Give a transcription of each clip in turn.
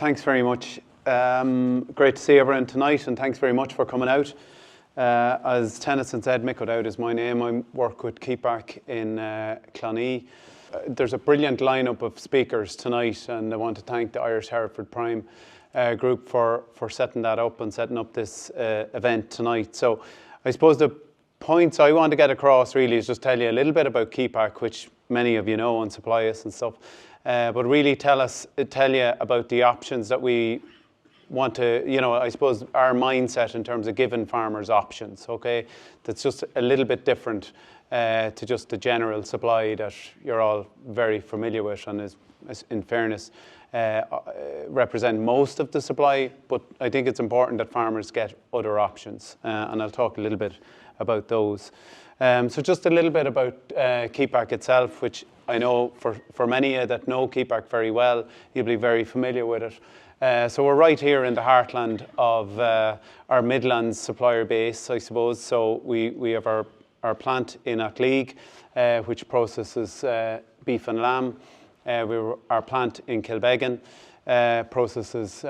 Thanks very much. Great to see everyone tonight, and thanks very much for coming out. As Tennyson said, Mick O'Dowd is my name. I work with Kepak in Clonee. There's a brilliant lineup of speakers tonight, and I want to thank the Irish Hereford Prime group for setting that up and setting up this event tonight. So I suppose the points I want to get across really is just tell you a little bit about Kepak, which many of you know and supply us and stuff. But really tell you about the options that we want to, I suppose our mindset in terms of giving farmers options, okay? That's just a little bit different to just the general supply that you're all very familiar with and is in fairness, represent most of the supply, but I think it's important that farmers get other options, and I'll talk a little bit about those. So just a little bit about Kepak itself, which I know for many of you that know Kepak very well, you'll be very familiar with it. So we're right here in the heartland of our Midlands supplier base, I suppose. So we have our plant in Athlone, which processes beef and lamb. Our plant in Kilbeggan processes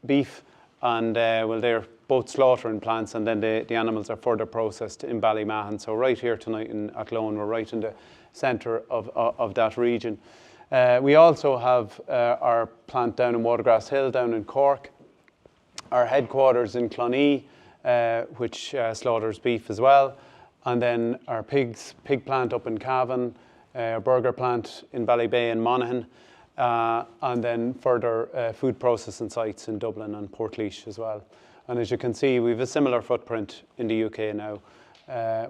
beef, and they're both slaughtering plants, and then the animals are further processed in Ballymahon. So right here tonight in Athlone, we're right in the centre of that region. We also have our plant down in Watergrass Hill, down in Cork, our headquarters in Clonee, which slaughters beef as well, and then our pig plant up in Cavan, our burger plant in Ballybay and Monaghan, and then further food processing sites in Dublin and Portlaoise as well. And as you can see, we have a similar footprint in the UK now,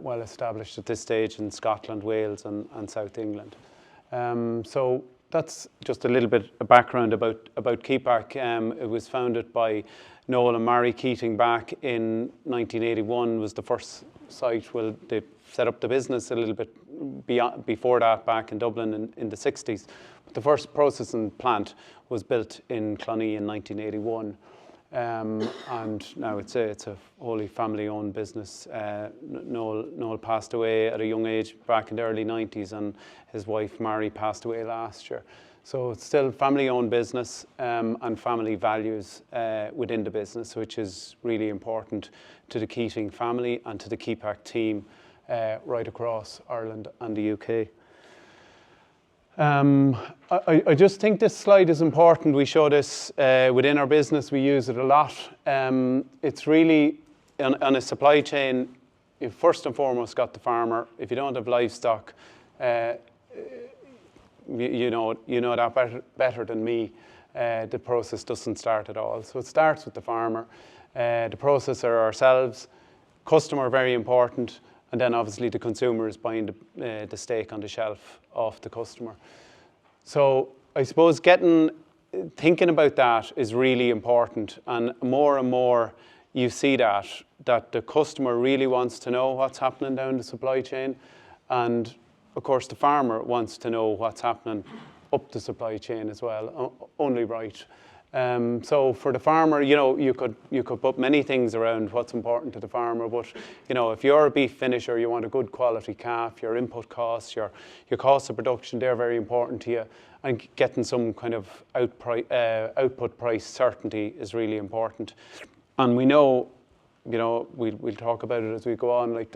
well established at this stage in Scotland, Wales and South England. So that's just a little bit of background about Kepak. It was founded by Noel and Mary Keating back in 1981, was the first site. Well, they set up the business a little bit before that, back in Dublin in the 60s. But the first processing plant was built in Clonee in 1981. And now it's a wholly family-owned business. Noel passed away at a young age back in the early 90s, and his wife Mary passed away last year. So it's still family-owned business and family values within the business, which is really important to the Keating family and to the Kepak team right across Ireland and the UK. I just think this slide is important. We show this within our business. We use it a lot. It's really, on a supply chain, you first and foremost got the farmer. If you don't have livestock, you know that better than me. The process doesn't start at all. So it starts with the farmer. The processor ourselves, customer very important, and then obviously the consumer is buying the steak on the shelf off the customer. So I suppose thinking about that is really important, and more you see that the customer really wants to know what's happening down the supply chain, and of course the farmer wants to know what's happening up the supply chain as well, only right. So for the farmer, you could put many things around what's important to the farmer, but if you're a beef finisher, you want a good quality calf, your input costs, your cost of production, they're very important to you, and getting some kind of output price certainty is really important. And we know, we'll talk about it as we go on. Like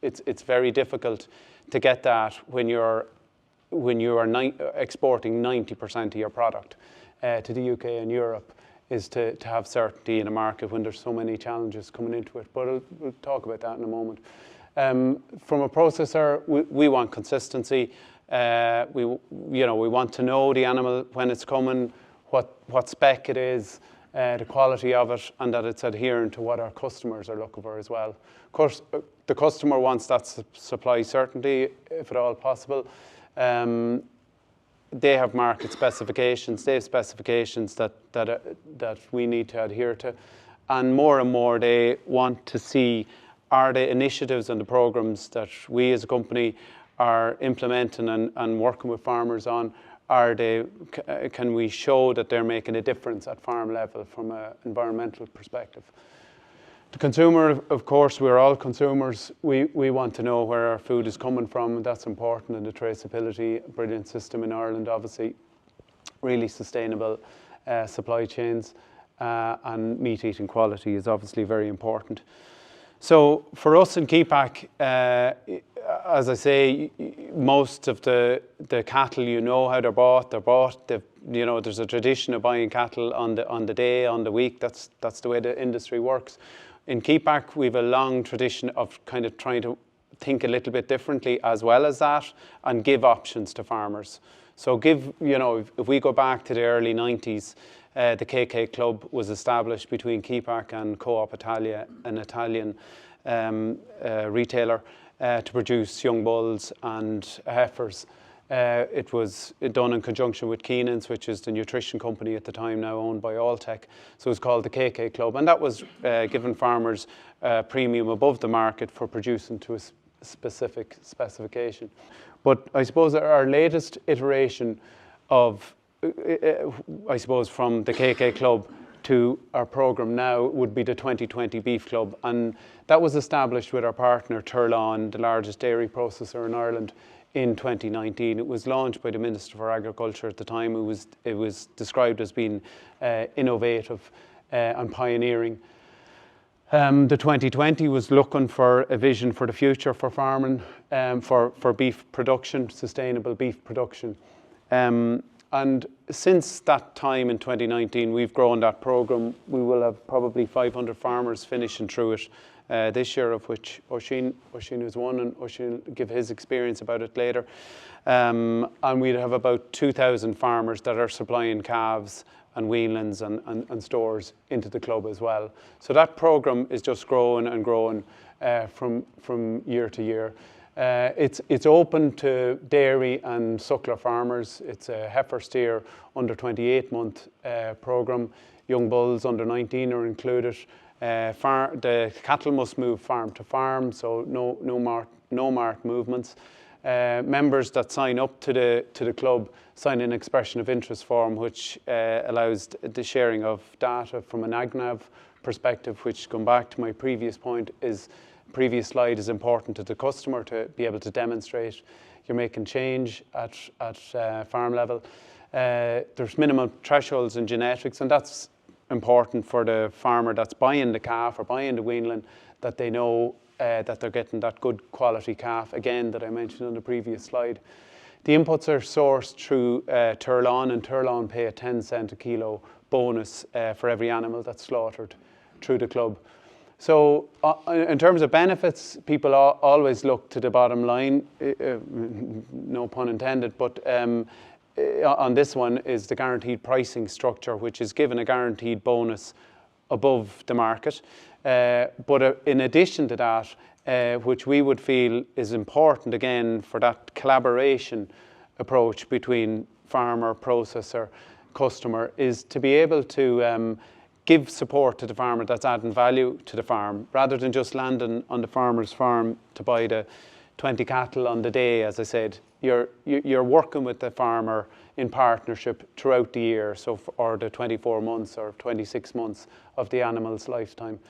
it's very difficult to get that when you are exporting 90% of your product to the UK and Europe, is to have certainty in a market when there's so many challenges coming into it. But we'll talk about that in a moment. From a processor, we want consistency. We want to know the animal when it's coming, what spec it is, the quality of it, and that it's adherent to what our customers are looking for as well. Of course, the customer wants that supply certainty, if at all possible. They have market specifications. They have specifications that we need to adhere to, and more they want to see, are the initiatives and the programs that we as a company are implementing and working with farmers on, can we show that they're making a difference at farm level from an environmental perspective? The consumer, of course, we're all consumers. We want to know where our food is coming from, and that's important. And the traceability, a brilliant system in Ireland, obviously, really sustainable. supply chains, and meat eating quality is obviously very important. So for us in Kepak, as I say, most of the cattle, you know how they're bought. You know, there's a tradition of buying cattle on the day, on the week. That's the way the industry works. In Kepak, we have a long tradition of kind of trying to think a little bit differently as well as that, and give options to farmers. So you know, if we go back to the early 90s, the KK Club was established between Kepak and Coop Italia, an Italian retailer, to produce young bulls and heifers. It was done in conjunction with Keenan's, which is the nutrition company at the time, now owned by Alltech. So it was called the KK Club, and that was giving farmers a premium above the market for producing to a specific specification. But I suppose our latest iteration of, I suppose, from the KK Club to our programme now would be the 2020 Beef Club, and that was established with our partner Tirlán, the largest dairy processor in Ireland, in 2019. It was launched by the Minister for Agriculture at the time. It was described as being innovative and pioneering. The 2020 was looking for a vision for the future for farming, for beef production, sustainable beef production. And since that time in 2019, we've grown that programme. We will have probably 500 farmers finishing through it this year, of which Oisín is one, and Oisín will give his experience about it later. And we'd have about 2,000 farmers that are supplying calves and weanlings and stores into the club as well. So that programme is just growing and growing from year to year. It's open to dairy and suckler farmers. It's a heifer steer under 28-month programme. Young bulls under 19 are included. The cattle must move farm to farm, so no mart movements. Members that sign up to the club sign an expression of interest form, which allows the sharing of data from an AgNav perspective, which, going back to my previous slide, is important to the customer to be able to demonstrate you're making change at farm level. There's minimum thresholds in genetics, and that's important for the farmer that's buying the calf or buying the weanling, that they know that they're getting that good quality calf, again, that I mentioned on the previous slide. The inputs are sourced through Tirlán, and Tirlán pay a 10 cent a kilo bonus for every animal that's slaughtered through the club. So in terms of benefits, people always look to the bottom line, no pun intended, but on this one is the guaranteed pricing structure, which is given a guaranteed bonus above the market. But in addition to that, which we would feel is important again for that collaboration approach between farmer, processor, customer, is to be able to give support to the farmer that's adding value to the farm, rather than just landing on the farmer's farm to buy the 20 cattle on the day. As I said, you're working with the farmer in partnership throughout the year, or the 24 months or 26 months of the animal's lifetime.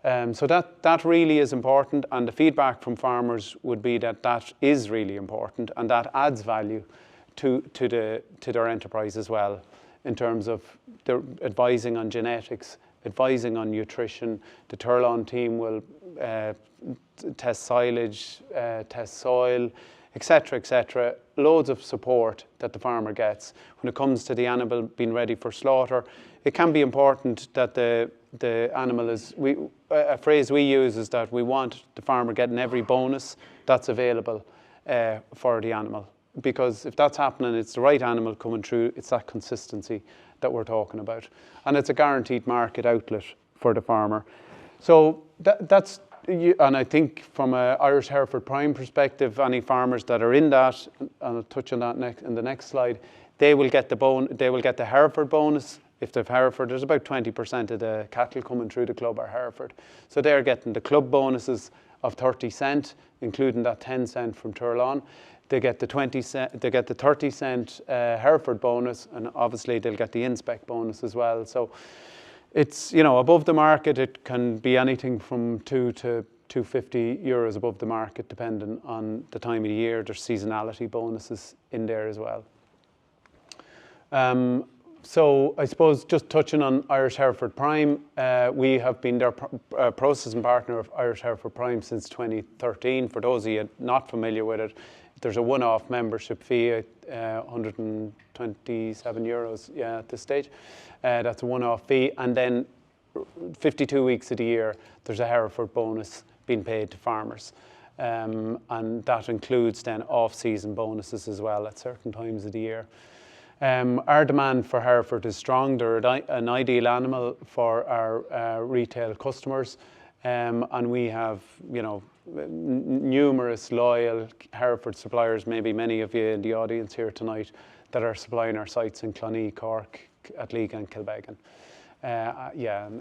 So that really is important, and the feedback from farmers would be that is really important, and that adds value to their enterprise as well, in terms of their advising on genetics, advising on nutrition. The Tirlán team will test silage, test soil, etc., etc. Loads of support that the farmer gets. When it comes to the animal being ready for slaughter, it can be important that the animal is, a phrase we use is that we want the farmer getting every bonus that's available for the animal. Because if that's happening, it's the right animal coming through, it's that consistency that we're talking about. And it's a guaranteed market outlet for the farmer. So that's, and I think from an Irish Hereford Prime perspective, any farmers that are in that, and I'll touch on that in the next slide, they will get the Hereford bonus. If they've Hereford, there's about 20% of the cattle coming through the club are Hereford. So they're getting the club bonuses of 30 cent, including that 10 cent from Tirlán. They get the 30 cent Hereford bonus, and obviously they'll get the in-spec bonus as well. So it's, you know, above the market. It can be anything from €2 to €250 above the market, depending on the time of the year. There's seasonality bonuses in there as well. So I suppose just touching on Irish Hereford Prime, we have been their processing partner of Irish Hereford Prime since 2013. For those of you not familiar with it, there's a one-off membership fee, €127 at this stage. That's a one-off fee, and then 52 weeks of the year there's a Hereford bonus being paid to farmers. And that includes then off-season bonuses as well at certain times of the year. Our demand for Hereford is strong. They're an ideal animal for our retail customers, and we have, numerous loyal Hereford suppliers, maybe many of you in the audience here tonight, that are supplying our sites in Clonee, Cork, Athlone and Kilbeggan.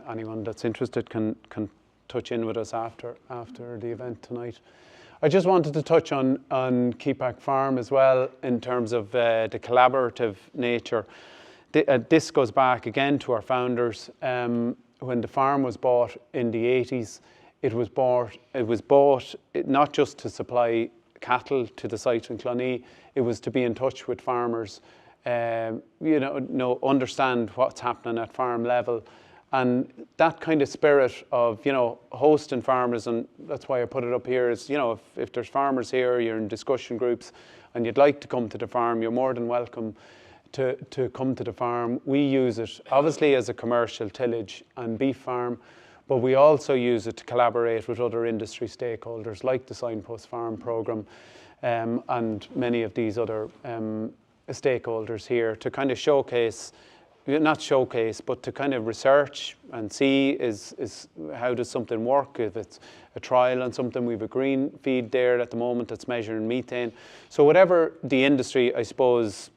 Anyone that's interested can touch in with us after the event tonight. I just wanted to touch on Kepak Farm as well in terms of the collaborative nature. This goes back again to our founders. When the farm was bought in the 80s, it was bought not just to supply cattle to the site in Clonee, it was to be in touch with farmers, understand what's happening at farm level. And that kind of spirit of, hosting farmers, and that's why I put it up here, is, if there's farmers here, you're in discussion groups, and you'd like to come to the farm, you're more than welcome to come to the farm. We use it, obviously, as a commercial tillage and beef farm, but we also use it to collaborate with other industry stakeholders, like the Signpost Farm programme, and many of these other stakeholders here, to kind of but to kind of research and see is how does something work. If it's a trial on something, we've a green feed there at the moment that's measuring methane. So whatever the industry, I suppose,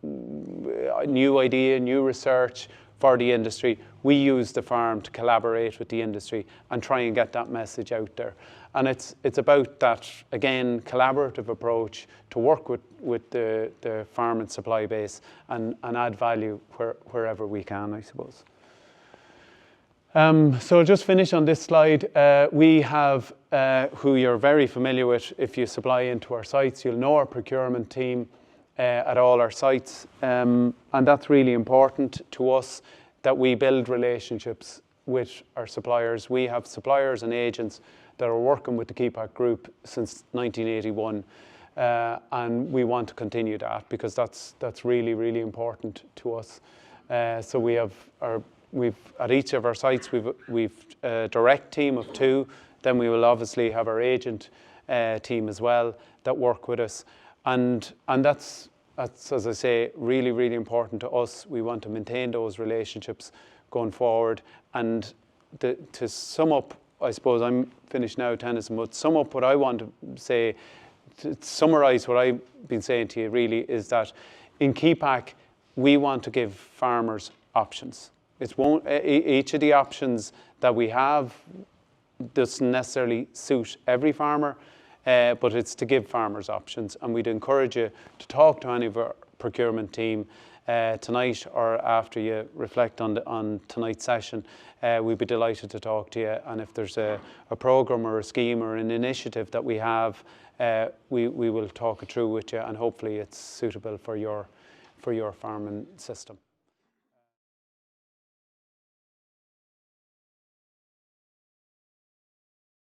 new idea, new research for the industry, we use the farm to collaborate with the industry and try and get that message out there. And it's about that, again, collaborative approach to work with the farm and supply base and add value wherever we can, I suppose. So I'll just finish on this slide. We have, who you're very familiar with if you supply into our sites, you'll know our procurement team at all our sites. And that's really important to us, that we build relationships with our suppliers. We have suppliers and agents that are working with the Kepak Group since 1981, and we want to continue that because that's really, really important to us. So we've at each of our sites we've a direct team of 2. Then we will obviously have our agent team as well that work with us, and that's as I say, really, really important to us. We want to maintain those relationships going forward. And to sum up, I suppose I'm finished now, Tennyson, but sum up what I want to say, to summarise what I've been saying to you really, is that in Kepak, we want to give farmers options. Each of the options that we have doesn't necessarily suit every farmer, but it's to give farmers options. And we'd encourage you to talk to any of our procurement team tonight, or after you reflect on tonight's session. We'd be delighted to talk to you. And if there's a programme or a scheme or an initiative that we have, we will talk it through with you, and hopefully it's suitable for your farming system.